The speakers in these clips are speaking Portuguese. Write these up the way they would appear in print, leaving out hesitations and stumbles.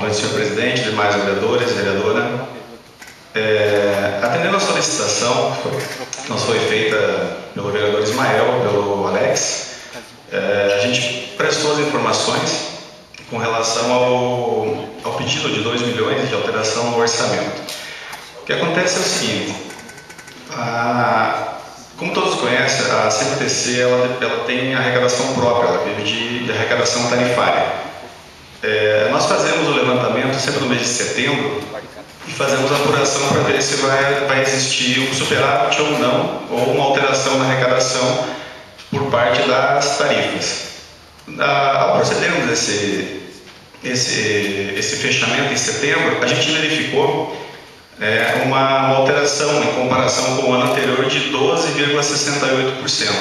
noite, senhor presidente, demais vereadores, vereadora. Atendendo a solicitação que nos foi feita pelo vereador Ismael, pelo Alex, a gente prestou as informações com relação ao pedido de 2 milhões de alteração no orçamento. O que acontece é o seguinte, como todos conhecem, a CMTC ela tem arrecadação própria, ela vive de arrecadação tarifária. Nós fazemos o levantamento sempre no mês de setembro e fazemos a apuração para ver se vai existir um superávit ou não, ou uma alteração na arrecadação por parte das tarifas. Ao procedermos esse fechamento em setembro, a gente verificou uma alteração em comparação com o ano anterior de 12,68%.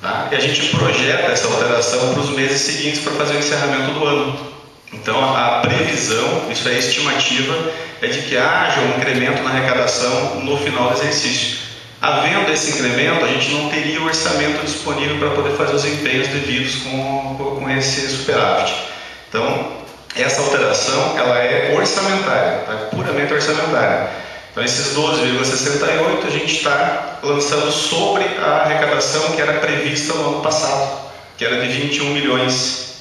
Tá? E a gente projeta essa alteração para os meses seguintes para fazer o encerramento do ano. Então, a previsão, isso é estimativa, é de que haja um incremento na arrecadação no final do exercício. Havendo esse incremento, a gente não teria o orçamento disponível para poder fazer os empenhos devidos com esse superávit. Então, essa alteração ela é orçamentária, tá? Puramente orçamentária. Então, esses 12,68 a gente está lançando sobre a arrecadação que era prevista no ano passado, que era de 21 milhões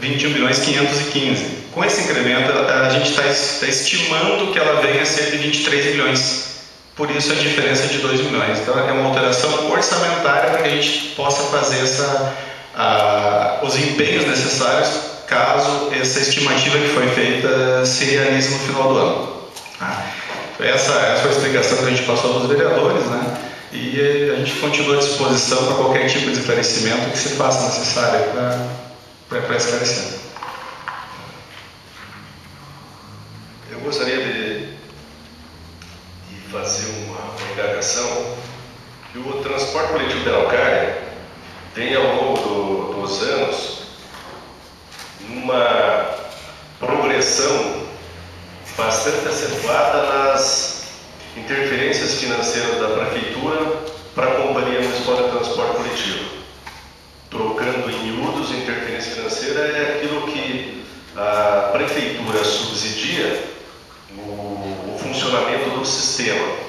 515. Com esse incremento, a gente está estimando que ela venha a ser de 23 milhões. Por isso a diferença de 2 milhões. Então, é uma alteração orçamentária para que a gente possa fazer os empenhos necessários caso essa estimativa que foi feita se realize no final do ano. Essa foi a explicação que a gente passou aos vereadores, né? E a gente continua à disposição para qualquer tipo de esclarecimento que se faça necessário para esclarecer. Eu gostaria de fazer uma indagação que o transporte coletivo da Araucária tem ao longo dos anos uma progressão bastante acentuada nas interferências financeiras da Prefeitura para a Companhia Municipal de Transporte Coletivo. Trocando em miúdos, interferência financeira é aquilo que a Prefeitura subsidia o funcionamento do sistema.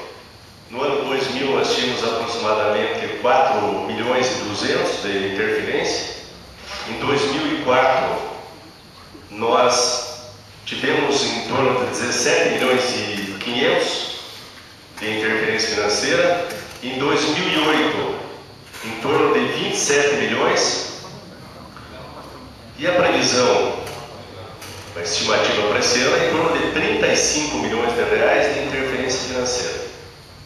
No ano 2000 nós tínhamos aproximadamente 4 milhões e 200 de interferência. Em 2004 nós tivemos em torno de 17 milhões e 500 de interferência financeira. Em 2008 em torno de 27 milhões. E a previsão, a estimativa para esse ano é em torno de 35 milhões de reais de interferência financeira.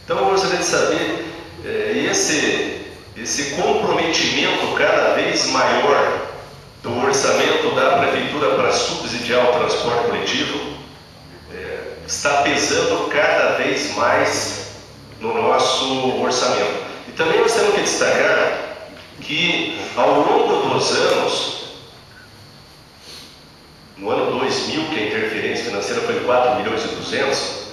Então eu gostaria de saber esse comprometimento cada vez maior do orçamento da Prefeitura para subsidiar o transporte coletivo está pesando cada vez mais no nosso orçamento. E também nós temos que destacar que ao longo dos anos, no ano 2000, que a interferência financeira foi 4 milhões e 200,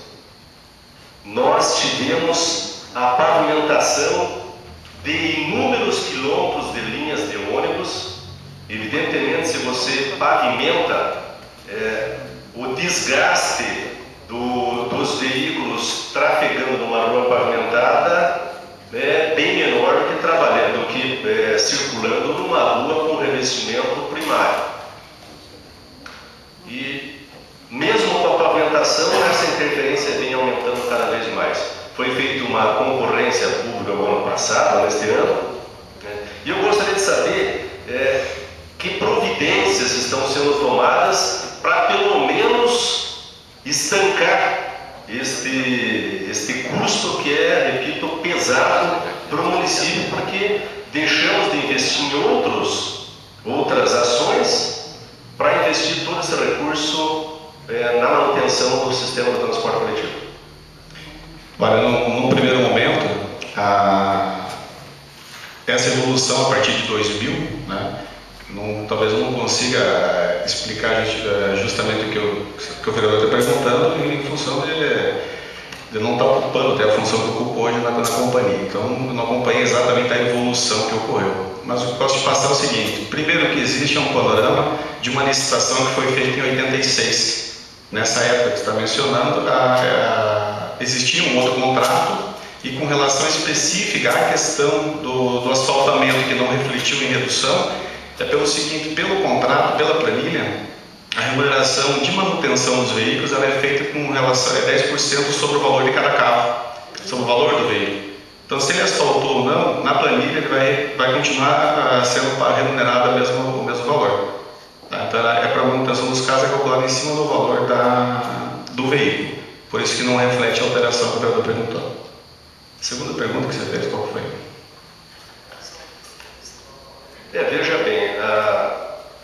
nós tivemos a pavimentação de inúmeros quilômetros de linhas de ônibus. Evidentemente, se você pavimenta, o desgaste dos veículos trafegando numa rua pavimentada é bem menor do que circulando numa rua com revestimento primário. E mesmo com a pavimentação, essa interferência vem aumentando cada vez mais. Foi feita uma concorrência pública no ano passado, neste ano, e eu gostaria de saber que providências estão sendo tomadas para pelo menos estancar este custo que é, repito, pesado para o município, porque deixamos de investir em outras ações para investir todo esse recurso na manutenção do sistema de transporte coletivo. Olha, no primeiro momento, essa evolução a partir de 2000, né, talvez eu não consiga explicar justamente o que o vereador está perguntando em função de não estar ocupando até a função que ocupa hoje na companhia. Então, eu não acompanhei exatamente a evolução que ocorreu. mas o que posso te passar é o seguinte. Primeiro que existe é um panorama de uma licitação que foi feita em 86. Nessa época que você está mencionando, existia um outro contrato e com relação específica à questão do asfaltamento que não refletiu em redução, é pelo seguinte, pelo contrato, pela planilha, a remuneração de manutenção dos veículos ela é feita com relação a 10% sobre o valor de cada carro, sobre o valor do veículo. Então, se ele asfaltou ou não, na planilha ele vai continuar sendo remunerado o mesmo valor. Tá? Então, é para a manutenção dos carros é calculado em cima do valor do veículo. Por isso que não reflete a alteração que o vereador perguntou. Segunda pergunta que você fez, qual foi? Veja bem,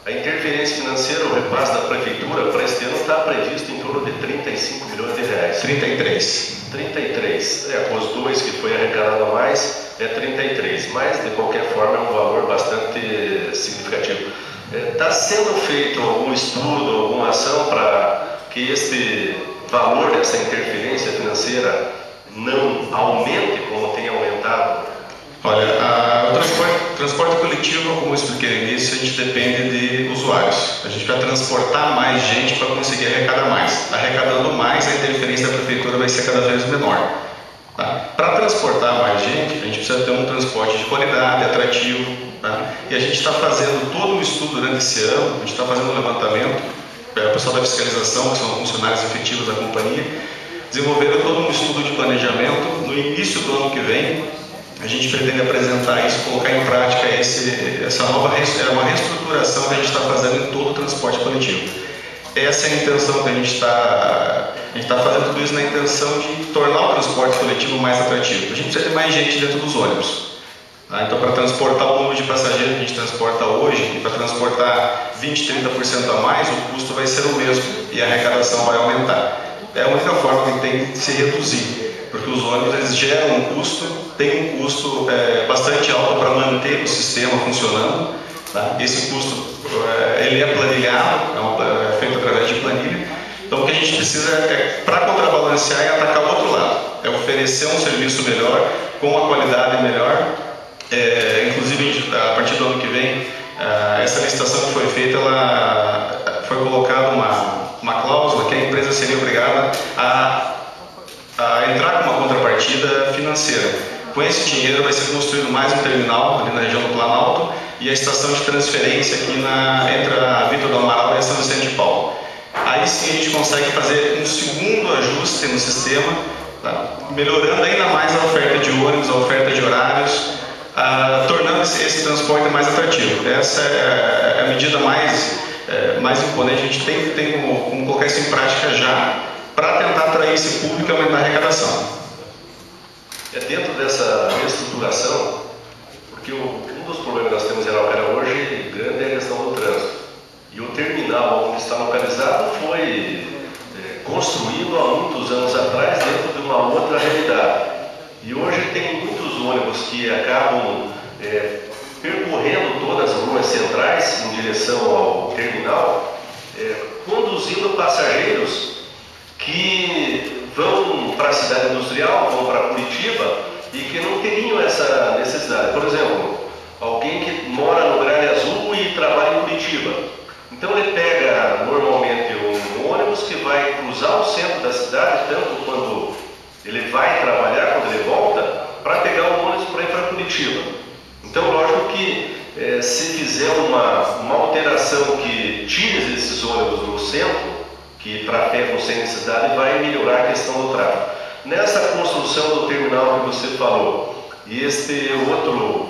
a interferência financeira, o repasse da prefeitura para este ano está previsto em torno de 35 milhões de reais. 33. 33. Com os dois que foi arrecadado a mais, é 33. Mas, de qualquer forma, é um valor bastante significativo. Está sendo feito algum estudo, alguma ação para que este valor dessa interferência financeira não aumente como tem aumentado? Olha, o transporte coletivo, como eu expliquei no início, a gente depende de usuários. A gente vai transportar mais gente para conseguir arrecadar mais. Arrecadando mais, a interferência da prefeitura vai ser cada vez menor. Tá? Para transportar mais gente, a gente precisa ter um transporte de qualidade, atrativo. Tá? E a gente está fazendo todo um estudo durante esse ano, a gente está fazendo um levantamento, o pessoal da fiscalização, que são funcionários efetivos da companhia, desenvolveram todo um estudo de planejamento. No início do ano que vem, a gente pretende apresentar isso, colocar em prática essa nova uma reestruturação que a gente está fazendo em todo o transporte coletivo. Essa é a intenção que a gente está fazendo tudo isso na intenção de tornar o transporte coletivo mais atrativo. A gente precisa ter mais gente dentro dos ônibus. Tá? Então, para transportar o número de passageiros que a gente transporta hoje, e para transportar 20, 30% a mais, o custo vai ser o mesmo e a arrecadação vai aumentar. É a única forma que tem de se reduzir. Porque os ônibus eles geram um custo, tem um custo bastante alto para manter o sistema funcionando. Tá? Esse custo ele é planilhado, é feito através de planilha. Então o que a gente precisa para contrabalancear, é atacar o outro lado, é oferecer um serviço melhor, com uma qualidade melhor. Inclusive, a partir do ano que vem, essa licitação que foi feita, foi colocada uma cláusula que a empresa seria obrigada a entrar com uma contrapartida financeira. Com esse dinheiro vai ser construído mais um terminal ali na região do Planalto e a estação de transferência aqui entre a Vitor do Amaral e a São Vicente de Paulo. Aí sim a gente consegue fazer um segundo ajuste no sistema, tá? Melhorando ainda mais a oferta de ônibus, a oferta de horários, tornando esse transporte mais atrativo. Essa é a medida mais imponente. A gente tem como colocar isso em prática já, para tentar atrair esse público e aumentar a arrecadação. Dentro dessa reestruturação, porque um dos problemas que nós temos em Araucária hoje grande é a questão do trânsito. E o terminal onde está localizado foi construído há muitos anos atrás dentro de uma outra realidade. E hoje tem muitos ônibus que acabam percorrendo todas as ruas centrais em direção ao terminal, conduzindo passageiros que vão para a cidade industrial, vão para Curitiba e que não teriam essa necessidade. Por exemplo, alguém que mora no Gralha Azul e trabalha em Curitiba. Então ele pega normalmente um ônibus que vai cruzar o centro da cidade, tanto quando ele vai trabalhar, quando ele volta, para pegar um ônibus para ir para Curitiba. Então, lógico que se fizer uma alteração que tire esses ônibus do centro, que trafegam sem necessidade, vai melhorar a questão do tráfego. Nessa construção do terminal que você falou, e este outro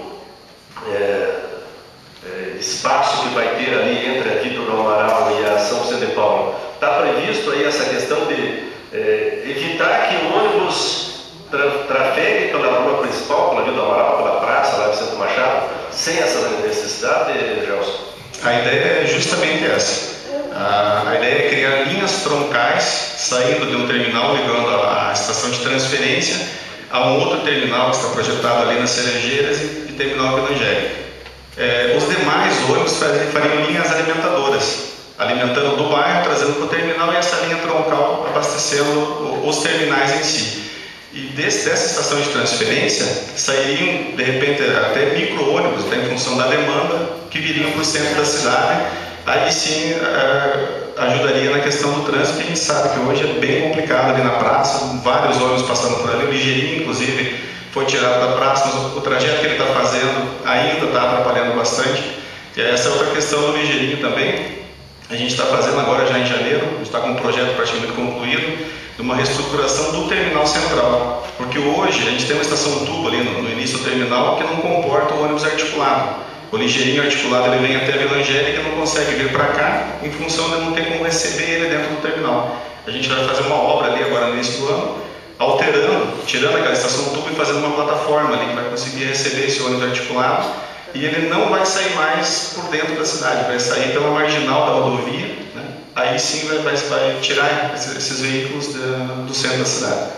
espaço que vai ter ali entre a Vitor do Amaral e a São Vicente de Paulo, está previsto aí essa questão de evitar que o ônibus trafegue pela rua principal, pela Vila do Amaral, pela praça, lá no Centro Machado, sem essa necessidade, Gelson? A ideia é justamente essa. A ideia é criar linhas troncais saindo de um terminal ligando a estação de transferência a um outro terminal que está projetado ali nas Cerejeiras e terminal evangélico. Os demais ônibus fariam linhas alimentadoras, alimentando do bairro, trazendo para o terminal e essa linha troncal abastecendo os terminais em si. E dessa estação de transferência sairiam, de repente, até micro-ônibus, em função da demanda, que viriam para o centro da cidade. Aí sim ajudaria na questão do trânsito, que a gente sabe que hoje é bem complicado ali na praça, vários ônibus passando por ali, o ligeirinho, inclusive, foi tirado da praça, mas o trajeto que ele está fazendo ainda está atrapalhando bastante. E essa é outra questão do ligeirinho também. A gente está fazendo agora já em janeiro, a gente está com um projeto praticamente concluído, de uma reestruturação do terminal central. Porque hoje a gente tem uma estação tubo ali no início do terminal que não comporta o ônibus articulado. O ligeirinho articulado ele vem até a Vila Angélica e não consegue vir para cá em função de não ter como receber ele dentro do terminal. A gente vai fazer uma obra ali agora no início do ano, alterando, tirando aquela estação tubo e fazendo uma plataforma ali que vai conseguir receber esse ônibus articulado, e ele não vai sair mais por dentro da cidade, vai sair pela marginal da rodovia, né? Aí sim vai tirar esses veículos do centro da cidade.